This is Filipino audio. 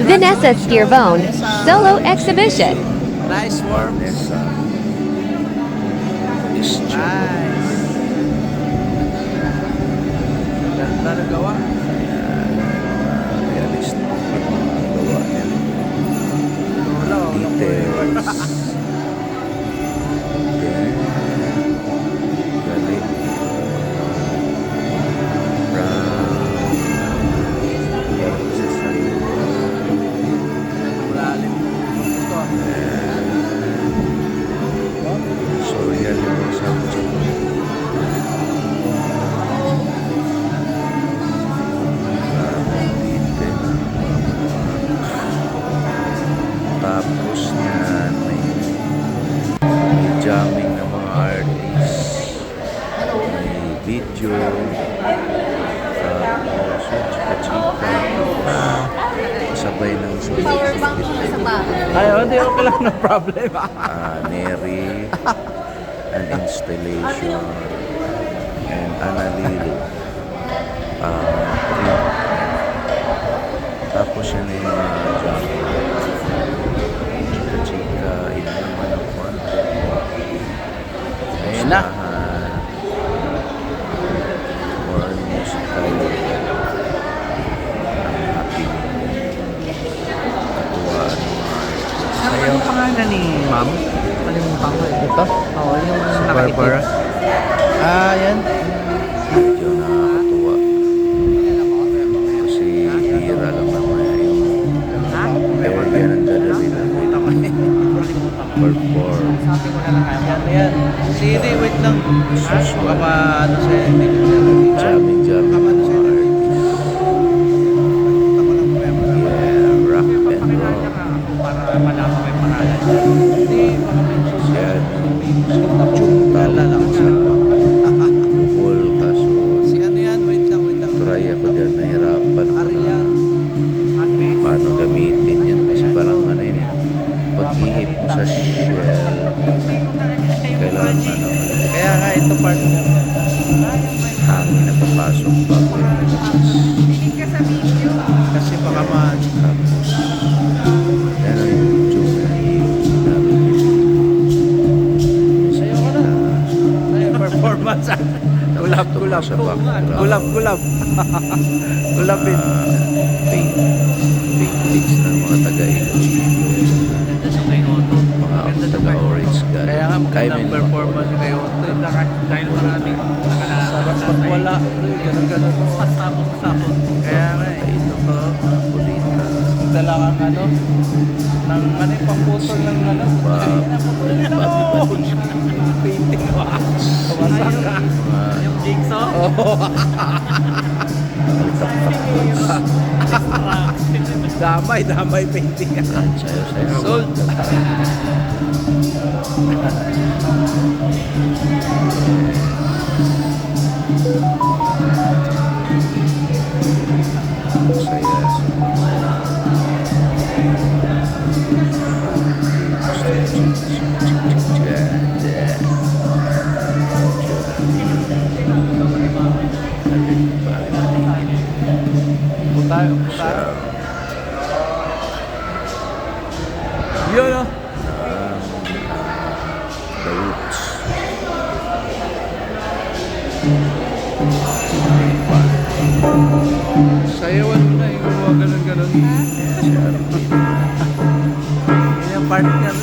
Vanessa Steerbone Solo Exhibition. Nice worm. Vanessa. Is Nice. Ganda na gawa. realistic yung gawa nila. Wala. Details. Then, galing. Galing sa sarili. Malalim. Ito. So, yan yung subject. Tapos yan, may jamming ng mga artists, may video, tapos yung chika-chika, kasabay ng Power bank siya sa bahay. Ay, hindi ako lang na problem. Neri, an installation, and Analil, print. Tapos yan yung jamming. Chika-chika, inuman ng konti. Ayun na. More musical. Ang happy. Katuwaan ng mga artists. Ano yung pangalan ni ma'am? Kalimutan ko eh. Ito? Oo, yung Barbara. Yan. Medyo nakakatuwa. Kasi hira lang naman yung area ng dala nila. Perform. Yan. Siri, wait lang. Baka ano sa'yo, hindi ko Jamming ng mga artists. Yeah, rock and roll. para malaman may pangalan. Hindi, baka may Yan. Juntal lang siya. Bukol kaso. Si ano yan? Wait lang. Try ako dyan. Nahirapan ko na Arian. paano gamitin yan. Kasi parang ano yun. Pag-ihip mo sa shell. Kailangan ano. Kaya nga ito part niya. Hangin na papasok bago yung nilabas. Kasi baka man. Tapos, yan ang YouTube na namin. Sayo ko na. Ay, performance. Kulab. Sa background. Kulab. Kulabin. Paintings ng mga taga-Iloilo. Mga taga-Orange Garden. Kaya nga magandang performance kayo. Dahil maraming sarap pag wala. Ganun. Tapos. Kaya nga eh. Ito pa, Polita. Dala kang ano. Ng ano yung pangputol ng ano. Painting ko. Kawasak ka. Yung jigsaw. Damay painting. Sayo. Sold. Saya. Putar. Yun o. The Roots. Sayawan mo na yung mga ganun-ganun. Si Arvin. Yun yung part niya.